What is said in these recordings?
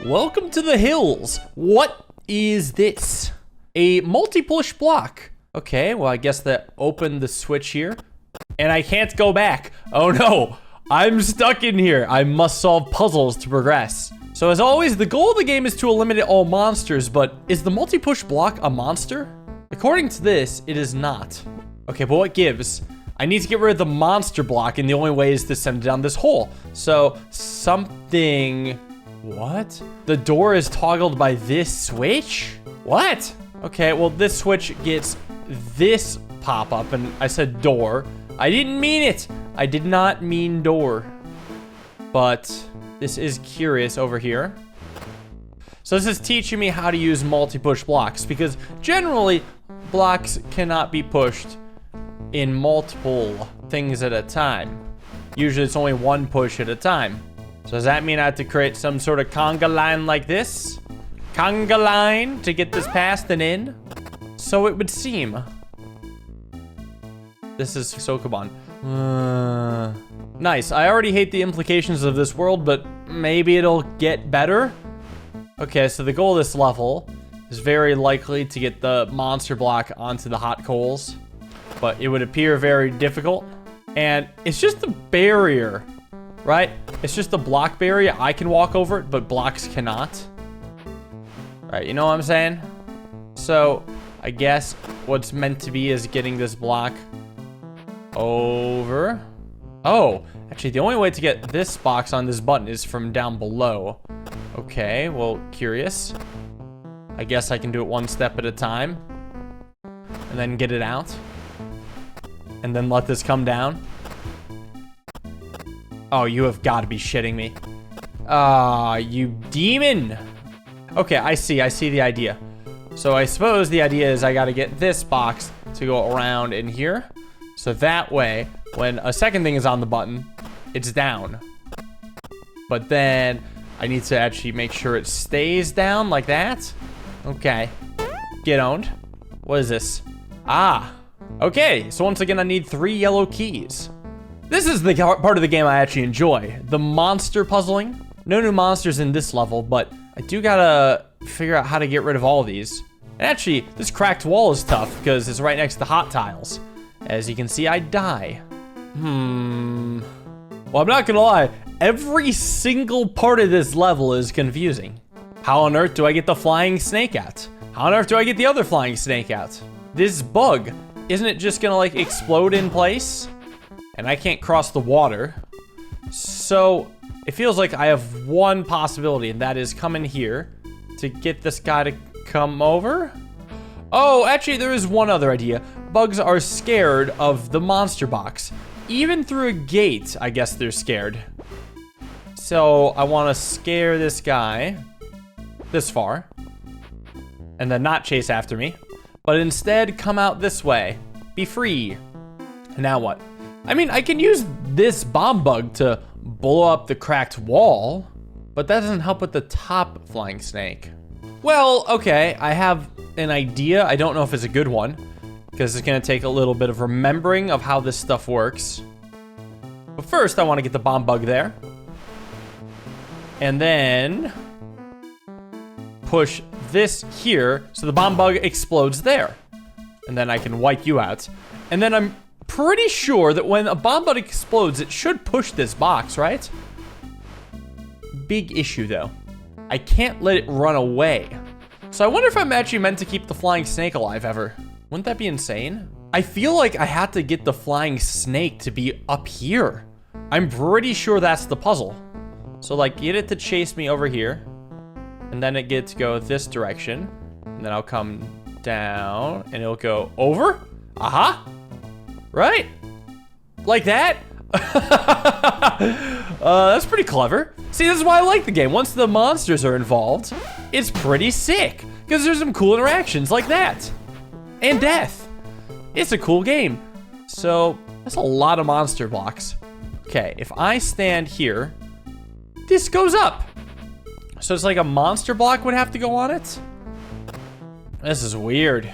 Welcome to the hills. What is this? A multi-push block. Okay, well, I guess that opened the switch here. And I can't go back. Oh no, I'm stuck in here. I must solve puzzles to progress. So as always, the goal of the game is to eliminate all monsters, but is the multi-push block a monster? According to this, it is not. Okay, but what gives? I need to get rid of the monster block, and the only way is to send it down this hole. So something... What? The door is toggled by this switch? What? Okay, well, this switch gets this pop-up, and I said door. I didn't mean it. I did not mean door. But this is curious over here. So this is teaching me how to use multi-push blocks, because generally, blocks cannot be pushed in multiple things at a time. Usually it's only one push at a time. So does that mean I have to create some sort of conga line like this? Conga line to get this past and in? So it would seem. This is Sokoban. Nice. I already hate the implications of this world, but maybe it'll get better. Okay, so the goal of this level is very likely to get the monster block onto the hot coals, but it would appear very difficult. And it's just a barrier, right? It's just a block barrier. I can walk over it, but blocks cannot. Right, you know what I'm saying? So I guess what's meant to be is getting this block over. Oh, actually the only way to get this box on this button is from down below. Okay, well, curious. I guess I can do it one step at a time. And then get it out. And then let this come down. Oh, you have got to be shitting me. Ah, you demon. Okay, I see the idea. So I suppose the idea is I got to get this box to go around in here. So that way, when a second thing is on the button, it's down. But then I need to actually make sure it stays down like that. Okay. Get owned. What is this? Ah. Okay, so once again, I need 3 yellow keys. This is the part of the game I actually enjoy. The monster puzzling. No new monsters in this level, but I do gotta figure out how to get rid of all of these. And actually, this cracked wall is tough because it's right next to hot tiles. As you can see, I die. Well, I'm not gonna lie. Every single part of this level is confusing. How on earth do I get the flying snake out? How on earth do I get the other flying snake out? This bug, isn't it just gonna like explode in place? And I can't cross the water. So it feels like I have one possibility, and that is come in here to get this guy to come over. Oh, actually there is one other idea. Bugs are scared of the monster box. Even through a gate, I guess they're scared. So I want to scare this guy this far and then not chase after me, but instead come out this way. Be free. Now what? I mean, I can use this bomb bug to blow up the cracked wall, but that doesn't help with the top flying snake. Well, okay, I have an idea. I don't know if it's a good one, because it's gonna take a little bit of remembering of how this stuff works. But first, I wanna get the bomb bug there. And then push this here, so the bomb bug explodes there. And then I can wipe you out. And then I'm pretty sure that when a bomb bug explodes, it should push this box, right? Big issue, though. I can't let it run away. So I wonder if I'm actually meant to keep the flying snake alive ever. Wouldn't that be insane? I feel like I had to get the flying snake to be up here. I'm pretty sure that's the puzzle. So like, get it to chase me over here. And then it gets to go this direction. And then I'll come down and it'll go over. Aha. Right? Like that? That's pretty clever. See, this is why I like the game. Once the monsters are involved, it's pretty sick. Because there's some cool interactions like that. And death. It's a cool game. So, that's a lot of monster blocks. Okay, if I stand here, this goes up. So it's like a monster block would have to go on it? This is weird.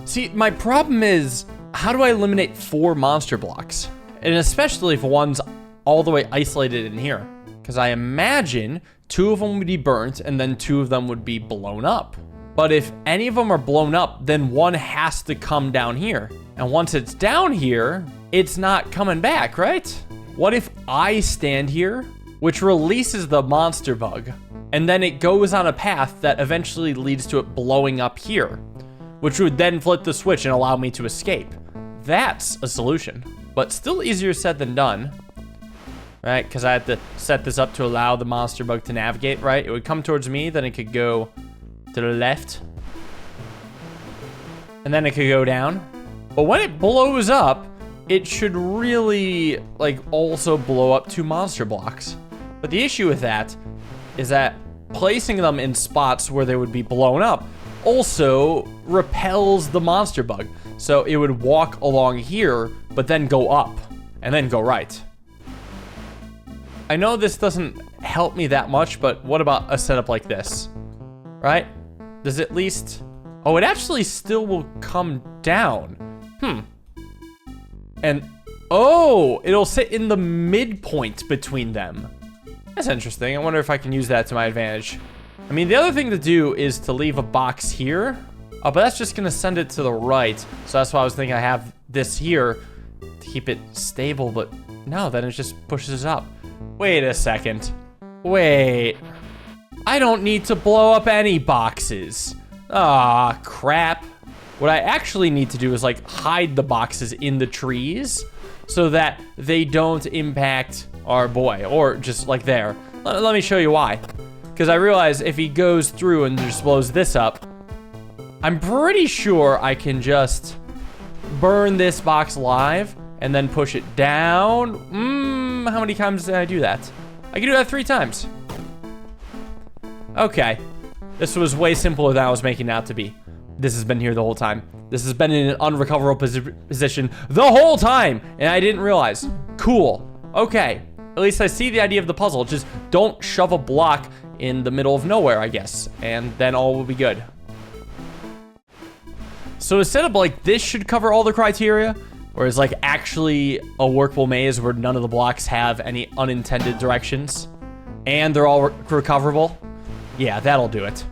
See, my problem is, how do I eliminate 4 monster blocks? And especially if one's all the way isolated in here. Because I imagine 2 of them would be burnt and then 2 of them would be blown up. But if any of them are blown up, then 1 has to come down here. And once it's down here, it's not coming back, right? What if I stand here, which releases the monster bug, and then it goes on a path that eventually leads to it blowing up here, which would then flip the switch and allow me to escape? That's a solution, but still easier said than done, right? Because I had to set this up to allow the monster bug to navigate, right? It would come towards me, then it could go to the left, and then it could go down. But when it blows up, it should really, like, also blow up 2 monster blocks. But the issue with that is that placing them in spots where they would be blown up also repels the monster bug. So it would walk along here, but then go up, and then go right. I know this doesn't help me that much, but what about a setup like this, right? Does it at least... Oh, it actually still will come down. And, oh, it'll sit in the midpoint between them. That's interesting. I wonder if I can use that to my advantage. I mean, the other thing to do is to leave a box here. Oh, but that's just gonna send it to the right. So that's why I was thinking I have this here to keep it stable, but no, then it just pushes it up. Wait a second. Wait. I don't need to blow up any boxes. Ah, crap. What I actually need to do is, like, hide the boxes in the trees so that they don't impact our boy, or just like there. Let me show you why. Because I realize if he goes through and just blows this up, I'm pretty sure I can just burn this box live and then push it down. How many times did I do that? I can do that 3 times. Okay. This was way simpler than I was making it out to be. This has been here the whole time. This has been in an unrecoverable position the whole time, and I didn't realize. Cool. Okay. At least I see the idea of the puzzle. Just don't shove a block in the middle of nowhere, I guess, and then all will be good. So a setup like this should cover all the criteria, or is like actually a workable maze where none of the blocks have any unintended directions, and they're all recoverable. Yeah, that'll do it.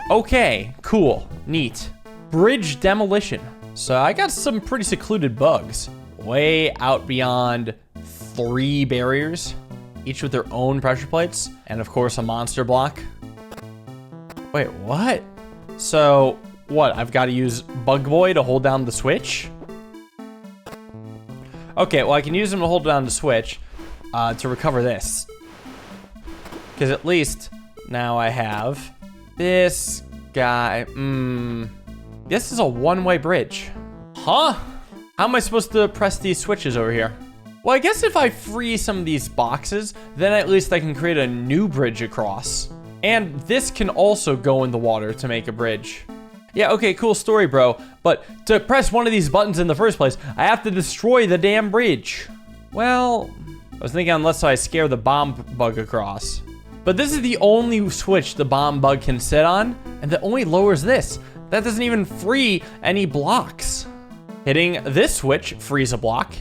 Okay, cool, neat. Bridge demolition. So I got some pretty secluded bugs, way out beyond 3 barriers, each with their own pressure plates, and of course a monster block. Wait, what? So, what, I've got to use Bug Boy to hold down the switch? Okay, well I can use him to hold down the switch to recover this. Because at least now I have this guy. This is a one-way bridge. Huh? How am I supposed to press these switches over here? Well, I guess if I free some of these boxes, then at least I can create a new bridge across. And this can also go in the water to make a bridge. Yeah, okay, cool story, bro. But to press one of these buttons in the first place, I have to destroy the damn bridge. Well, I was thinking unless I scare the bomb bug across. But this is the only switch the bomb bug can sit on, and that only lowers this. That doesn't even free any blocks. Hitting this switch frees a block,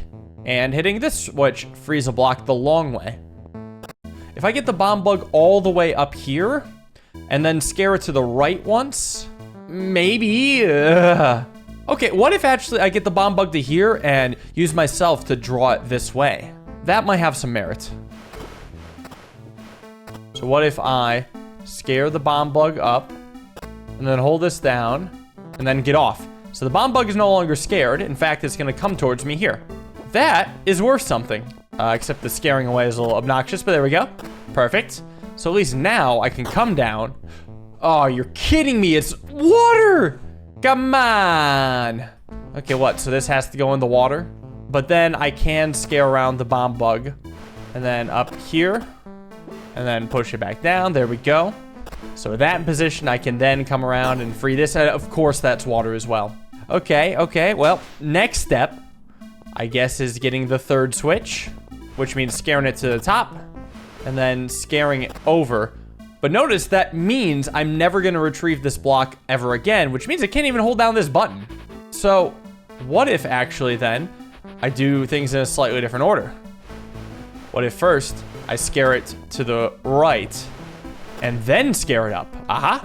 and hitting this switch frees a block the long way. If I get the bomb bug all the way up here, and then scare it to the right once, maybe. Okay, what if actually I get the bomb bug to here and use myself to draw it this way? That might have some merit. So what if I scare the bomb bug up, and then hold this down, and then get off? So the bomb bug is no longer scared. In fact, it's gonna come towards me here. That is worth something. Except the scaring away is a little obnoxious, but there we go. Perfect. So at least now I can come down. Oh, you're kidding me. It's water. Come on. Okay, what? So this has to go in the water. But then I can scare around the bomb bug. And then up here. And then push it back down. There we go. So with that in position, I can then come around and free this. And of course, that's water as well. Okay, okay. Well, next step, I guess, is getting the third switch, which means scaring it to the top and then scaring it over. But notice that means I'm never going to retrieve this block ever again, which means I can't even hold down this button. So what if actually then I do things in a slightly different order? What if first I scare it to the right and then scare it up? Aha.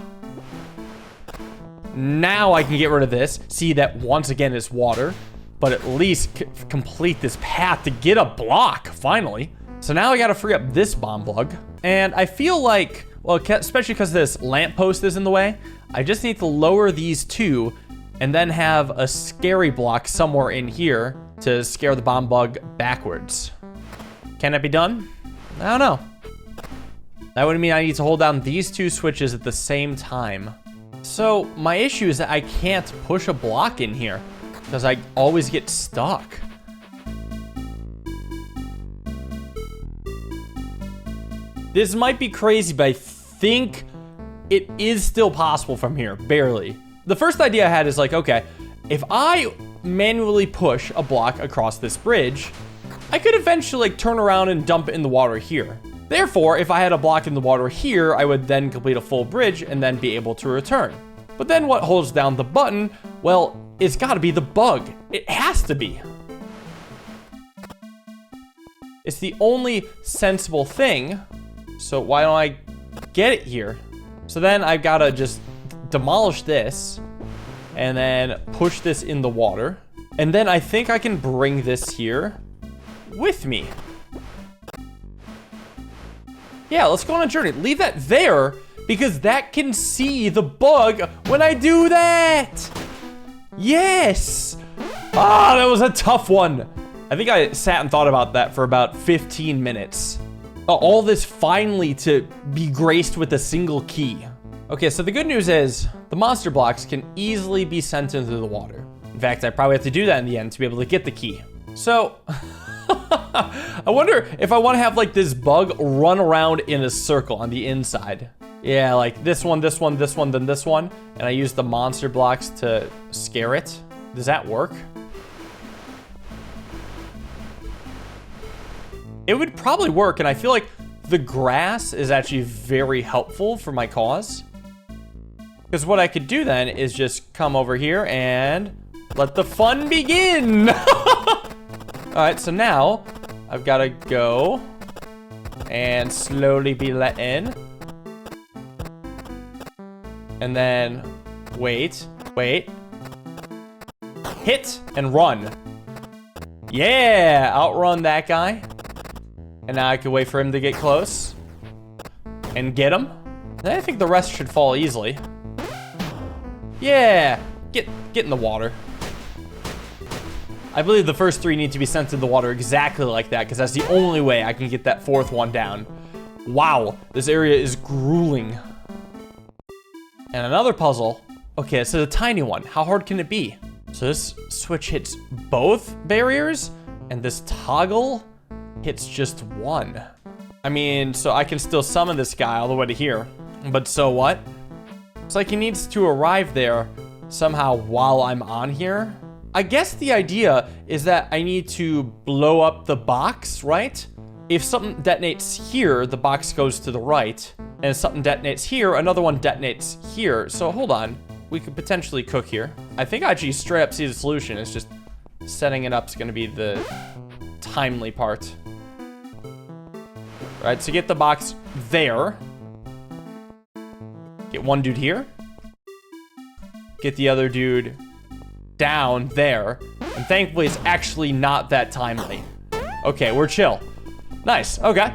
Now I can get rid of this. See that once again is water, but at least complete this path to get a block, finally. So now I gotta free up this bomb bug. And I feel like, well, especially because this lamppost is in the way, I just need to lower these two and then have a scary block somewhere in here to scare the bomb bug backwards. Can it be done? I don't know. That would mean I need to hold down these two switches at the same time. So my issue is that I can't push a block in here because I always get stuck. This might be crazy, but I think it is still possible from here, barely. The first idea I had is like, okay, if I manually push a block across this bridge, I could eventually like turn around and dump it in the water here. Therefore, if I had a block in the water here, I would then complete a full bridge and then be able to return. But then what holds down the button? Well, it's gotta be the bug. It has to be. It's the only sensible thing. So why don't I get it here? So then I've gotta just demolish this and then push this in the water. And then I think I can bring this here with me. Yeah, let's go on a journey. Leave that there because that can see the bug when I do that. Yes. Ah, that was a tough one. I think I sat and thought about that for about 15 minutes. All this finally to be graced with a single key. Okay, so the good news is the monster blocks can easily be sent into the water. In fact, I probably have to do that in the end to be able to get the key. So, I wonder if I want to have like this bug run around in a circle on the inside. Yeah, like this one, this one, this one, then this one. And I use the monster blocks to scare it. Does that work? It would probably work, and I feel like the grass is actually very helpful for my cause. Because what I could do then is just come over here and let the fun begin. All right, so now I've got to go and slowly be let in. And then wait, hit and run. Yeah, outrun that guy. And now I can wait for him to get close and get him. Then I think the rest should fall easily. Yeah, get in the water. I believe the first three need to be sent in the water exactly like that because that's the only way I can get that fourth one down. Wow, this area is grueling. And another puzzle. Okay, so the tiny one. How hard can it be? So this switch hits both barriers and this toggle hits just one. I mean, so I can still summon this guy all the way to here. But so what? It's like he needs to arrive there somehow while I'm on here. I guess the idea is that I need to blow up the box, right? If something detonates here, the box goes to the right. And if something detonates here, another one detonates here. So hold on. We could potentially cook here. I think I actually straight up see the solution. It's just setting it up is going to be the timely part. All right, so get the box there. Get one dude here. Get the other dude down there. And thankfully, it's actually not that timely. Okay, we're chill. Nice, okay.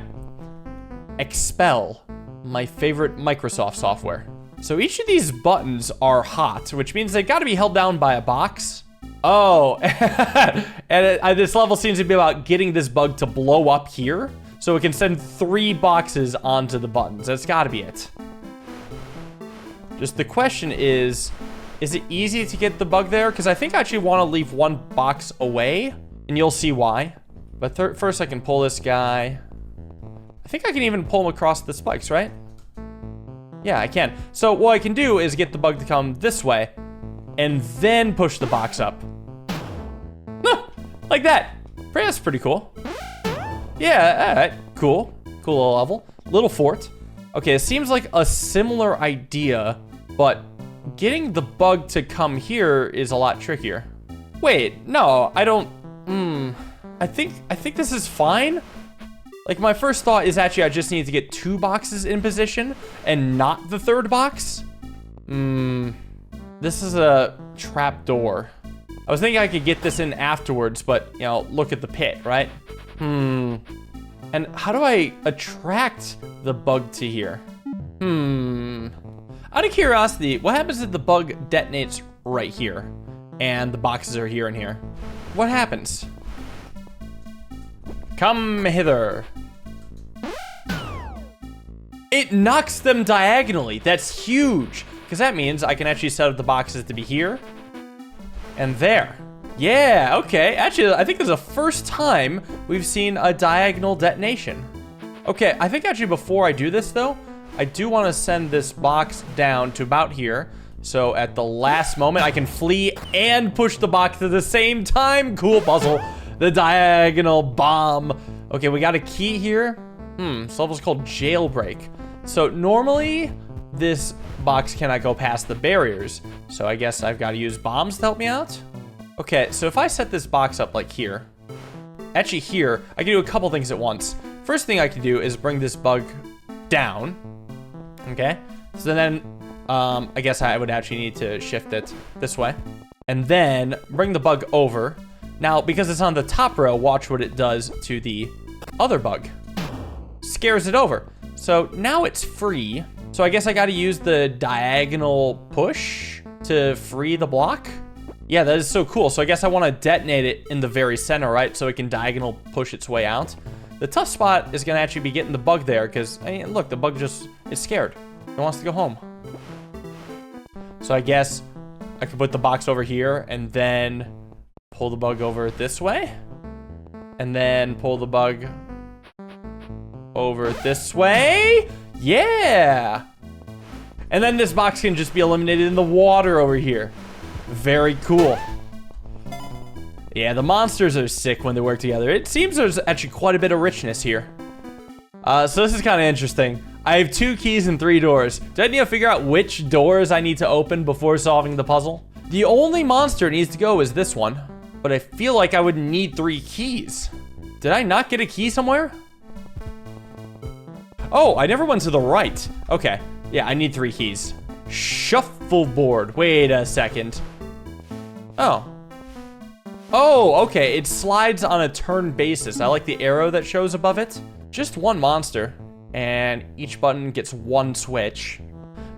Expel, my favorite Microsoft software. So each of these buttons are hot, which means they gotta be held down by a box. Oh, and this level seems to be about getting this bug to blow up here. So it can send 3 boxes onto the buttons. That's gotta be it. Just the question is it easy to get the bug there? Because I think I actually want to leave one box away, and you'll see why. But first I can pull this guy. I think I can even pull him across the spikes, right? Yeah, I can. So what I can do is get the bug to come this way, and then push the box up. Like that. That's pretty cool. Yeah, all right, cool. Cool little level. Little fort. Okay, it seems like a similar idea, but getting the bug to come here is a lot trickier. Wait, no, I don't, I think this is fine. Like, my first thought is actually I just need to get 2 boxes in position and not the 3rd box. This is a trap door. I was thinking I could get this in afterwards, but, you know, look at the pit, right? And how do I attract the bug to here? Out of curiosity, what happens if the bug detonates right here and the boxes are here and here? What happens? Come hither. It knocks them diagonally. That's huge. Because that means I can actually set up the boxes to be here and there. Yeah, okay. Actually, I think this is the first time we've seen a diagonal detonation. Okay, I think actually before I do this, though, I do want to send this box down to about here. So at the last moment, I can flee and push the box at the same time. Cool puzzle. The diagonal bomb. Okay, we got a key here. This level's called Jailbreak. So normally, this box cannot go past the barriers. So I guess I've got to use bombs to help me out. Okay, so if I set this box up like here, actually here, I can do a couple things at once. First thing I can do is bring this bug down. Okay, so then I guess I would actually need to shift it this way. And then bring the bug over. Now, because it's on the top row, watch what it does to the other bug. Scares it over. So now it's free. So I guess I gotta use the diagonal push to free the block. Yeah, that is so cool. So I guess I wanna detonate it in the very center, right? So it can diagonal push its way out. The tough spot is gonna actually be getting the bug there because, I mean, look, the bug just is scared. It wants to go home. So I guess I could put the box over here and then pull the bug over this way. And then pull the bug over this way. Yeah. And then this box can just be eliminated in the water over here. Very cool. Yeah, the monsters are sick when they work together. It seems there's actually quite a bit of richness here. So this is kind of interesting. I have 2 keys and 3 doors. Do I need to figure out which doors I need to open before solving the puzzle? The only monster needs to go is this one, but I feel like I would need 3 keys. Did I not get a key somewhere? Oh, I never went to the right. Okay, yeah, I need 3 keys. Shuffleboard. Wait a second. Oh. Oh, okay, it slides on a turn basis. I like the arrow that shows above it. Just 1 monster, and each button gets 1 switch.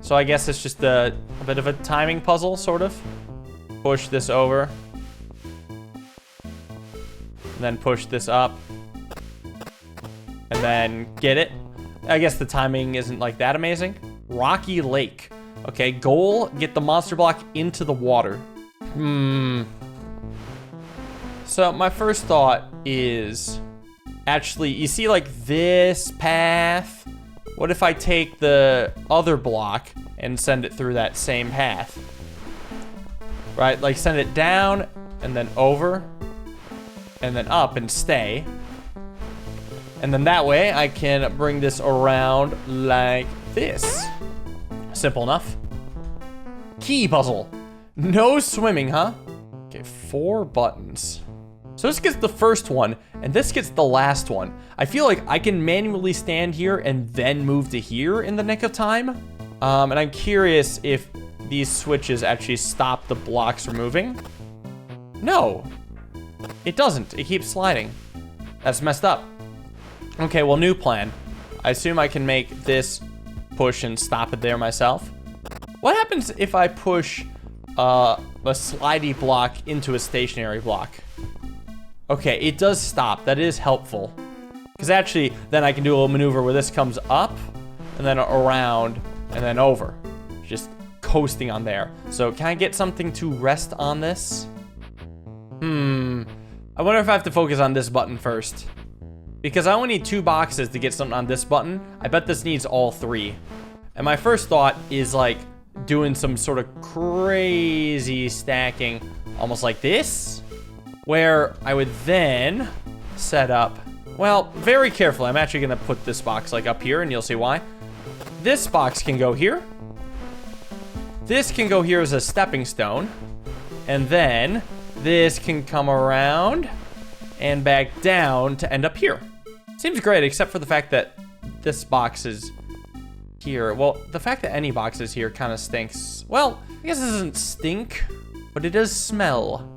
So I guess it's just a bit of a timing puzzle, sort of. Push this over. Then push this up. And then get it. I guess the timing isn't like that amazing. Rocky Lake. Okay, goal, get the monster block into the water. So my first thought is, actually, you see like this path? What if I take the other block and send it through that same path? Right, like send it down and then over and then up and stay. And then that way I can bring this around like this. Simple enough. Key puzzle. No swimming, huh? Okay, 4 buttons. So this gets the first one, and this gets the last one. I feel like I can manually stand here and then move to here in the nick of time. And I'm curious if these switches actually stop the blocks from moving. No, it doesn't. It keeps sliding. That's messed up. Okay, well, new plan. I assume I can make this push and stop it there myself. What happens if I push a slidey block into a stationary block? Okay, it does stop. That is helpful. Because actually, then I can do a little maneuver where this comes up, and then around, and then over. Just coasting on there. So can I get something to rest on this? I wonder if I have to focus on this button first. Because I only need 2 boxes to get something on this button. I bet this needs all 3. And my first thought is like doing some sort of crazy stacking, almost like this, where I would then set up, well, very carefully. I'm actually gonna put this box like up here and you'll see why. This box can go here. This can go here as a stepping stone. And then this can come around and back down to end up here. Seems great, except for the fact that this box is here. Well, the fact that any box is here kind of stinks. Well, I guess it doesn't stink, but it does smell.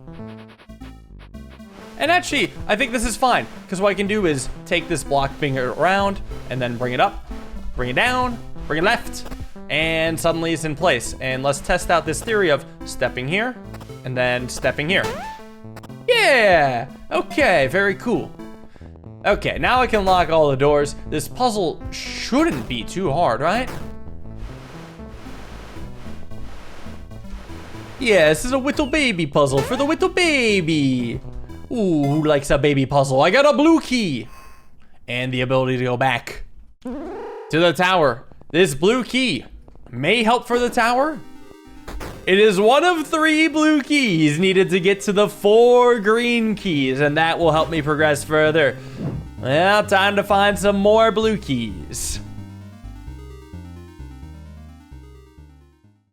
And actually, I think this is fine, because what I can do is take this block, bring it around, and then bring it up, bring it down, bring it left, and suddenly it's in place. And let's test out this theory of stepping here, and then stepping here. Yeah, okay, very cool. Okay, now I can lock all the doors. This puzzle shouldn't be too hard, right? Yeah, this is a little baby puzzle for the little baby. Ooh, who likes a baby puzzle? I got a blue key. And the ability to go back to the tower. This blue key may help for the tower. It is one of 3 blue keys needed to get to the 4 green keys, and that will help me progress further. Well, time to find some more blue keys.